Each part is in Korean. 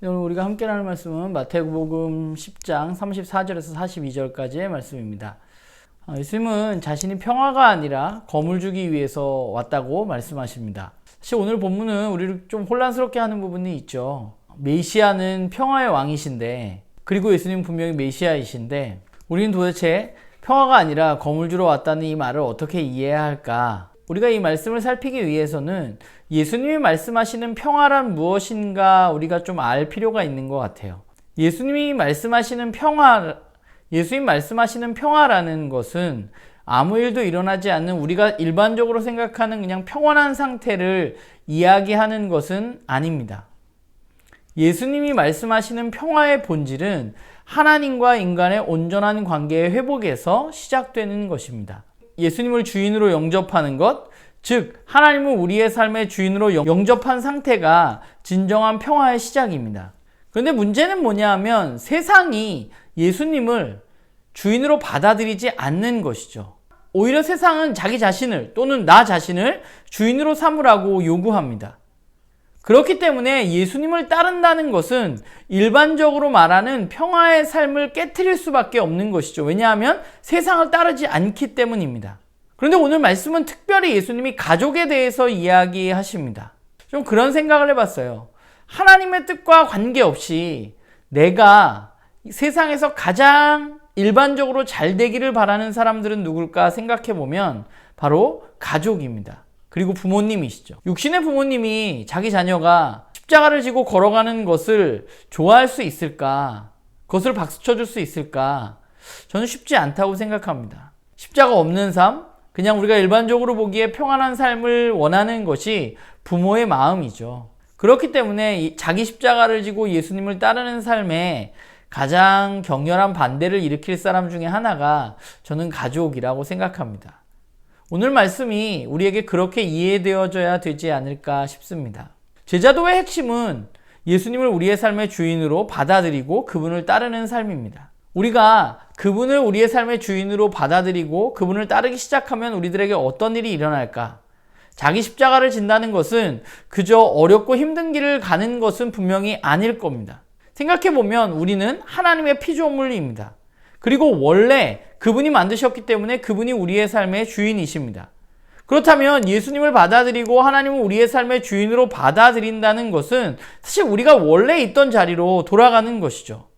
오늘 우리가 함께 나눌 말씀은 마태복음 10장 34절에서 42절까지의 말씀입니다. 예수님은 자신이 평화가 아니라 검을 주기 위해서 왔다고 말씀하십니다. 사실 오늘 본문은 우리를 좀 혼란스럽게 하는 부분이 있죠. 메시아는 평화의 왕이신데, 그리고 예수님은 분명히 메시아이신데, 우리는 도대체 평화가 아니라 검을 주러 왔다는 이 말을 어떻게 이해해야 할까? 우리가 이 말씀을 살피기 위해서는 예수님이 말씀하시는 평화란 무엇인가 우리가 좀 알 필요가 있는 것 같아요. 예수님이 말씀하시는 평화라는 것은 아무 일도 일어나지 않는 우리가 일반적으로 생각하는 그냥 평온한 상태를 이야기하는 것은 아닙니다. 예수님이 말씀하시는 평화의 본질은 하나님과 인간의 온전한 관계의 회복에서 시작되는 것입니다. 예수님을 주인으로 영접하는 것, 즉 하나님을 우리의 삶의 주인으로 영접한 상태가 진정한 평화의 시작입니다. 그런데 문제는 뭐냐 하면 세상이 예수님을 주인으로 받아들이지 않는 것이죠. 오히려 세상은 자기 자신을 또는 나 자신을 주인으로 삼으라고 요구합니다. 그렇기 때문에 예수님을 따른다는 것은 일반적으로 말하는 평화의 삶을 깨트릴 수밖에 없는 것이죠. 왜냐하면 세상을 따르지 않기 때문입니다. 그런데 오늘 말씀은 특별히 예수님이 가족에 대해서 이야기하십니다. 좀 그런 생각을 해봤어요. 하나님의 뜻과 관계없이 내가 세상에서 가장 일반적으로 잘 되기를 바라는 사람들은 누굴까 생각해보면 바로 가족입니다. 그리고 부모님이시죠. 육신의 부모님이 자기 자녀가 십자가를 지고 걸어가는 것을 좋아할 수 있을까? 그것을 박수 쳐줄 수 있을까? 저는 쉽지 않다고 생각합니다. 십자가 없는 삶, 그냥 우리가 일반적으로 보기에 평안한 삶을 원하는 것이 부모의 마음이죠. 그렇기 때문에 자기 십자가를 지고 예수님을 따르는 삶에 가장 격렬한 반대를 일으킬 사람 중에 하나가 저는 가족이라고 생각합니다. 오늘 말씀이 우리에게 그렇게 이해되어져야 되지 않을까 싶습니다. 제자도의 핵심은 예수님을 우리의 삶의 주인으로 받아들이고 그분을 따르는 삶입니다. 우리가 그분을 우리의 삶의 주인으로 받아들이고 그분을 따르기 시작하면 우리들에게 어떤 일이 일어날까? 자기 십자가를 진다는 것은 그저 어렵고 힘든 길을 가는 것은 분명히 아닐 겁니다. 생각해보면 우리는 하나님의 피조물입니다. 그리고 원래 그분이 만드셨기 때문에 그분이 우리의 삶의 주인이십니다. 그렇다면 예수님을 받아들이고 하나님을 우리의 삶의 주인으로 받아들인다는 것은 사실 우리가 원래 있던 자리로 돌아가는 것이죠.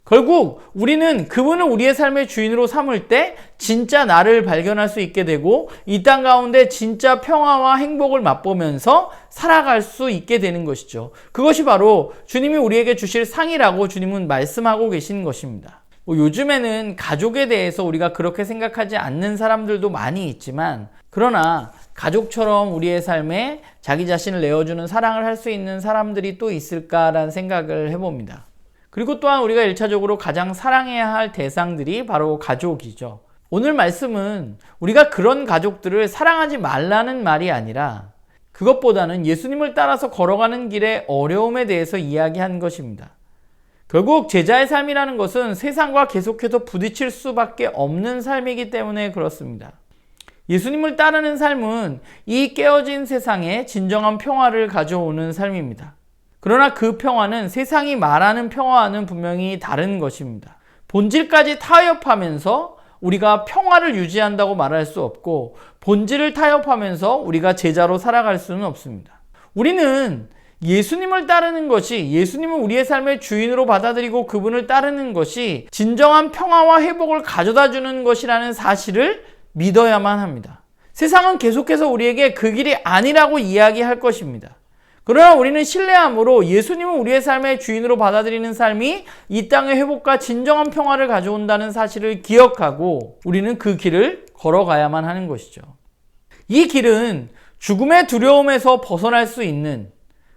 결국 우리는 그분을 우리의 삶의 주인으로 삼을 때 진짜 나를 발견할 수 있게 되고 이 땅 가운데 진짜 평화와 행복을 맛보면서 살아갈 수 있게 되는 것이죠. 그것이 바로 주님이 우리에게 주실 상이라고 주님은 말씀하고 계신 것입니다. 요즘에는 가족에 대해서 우리가 그렇게 생각하지 않는 사람들도 많이 있지만, 그러나 가족처럼 우리의 삶에 자기 자신을 내어주는 사랑을 할 수 있는 사람들이 또 있을까라는 생각을 해봅니다. 그리고 또한 우리가 1차적으로 가장 사랑해야 할 대상들이 바로 가족이죠. 오늘 말씀은 우리가 그런 가족들을 사랑하지 말라는 말이 아니라 그것보다는 예수님을 따라서 걸어가는 길의 어려움에 대해서 이야기한 것입니다. 결국 제자의 삶이라는 것은 세상과 계속해서 부딪힐 수밖에 없는 삶이기 때문에 그렇습니다. 예수님을 따르는 삶은 이 깨어진 세상에 진정한 평화를 가져오는 삶입니다. 그러나 그 평화는 세상이 말하는 평화와는 분명히 다른 것입니다. 본질까지 타협하면서 우리가 평화를 유지한다고 말할 수 없고, 본질을 타협하면서 우리가 제자로 살아갈 수는 없습니다. 우리는 예수님을 따르는 것이, 예수님을 우리의 삶의 주인으로 받아들이고 그분을 따르는 것이 진정한 평화와 회복을 가져다 주는 것이라는 사실을 믿어야만 합니다. 세상은 계속해서 우리에게 그 길이 아니라고 이야기할 것입니다. 그러나 우리는 신뢰함으로 예수님을 우리의 삶의 주인으로 받아들이는 삶이 이 땅의 회복과 진정한 평화를 가져온다는 사실을 기억하고 우리는 그 길을 걸어가야만 하는 것이죠. 이 길은 죽음의 두려움에서 벗어날 수 있는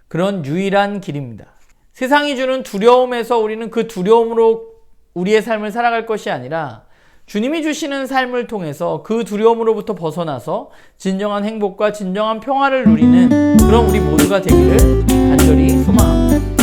그런 유일한 길입니다. 세상이 주는 두려움에서 우리는 그 두려움으로 우리의 삶을 살아갈 것이 아니라 주님이 주시는 삶을 통해서 그 두려움으로부터 벗어나서 진정한 행복과 진정한 평화를 누리는 그런 우리 모두가 되기를 간절히 소망합니다.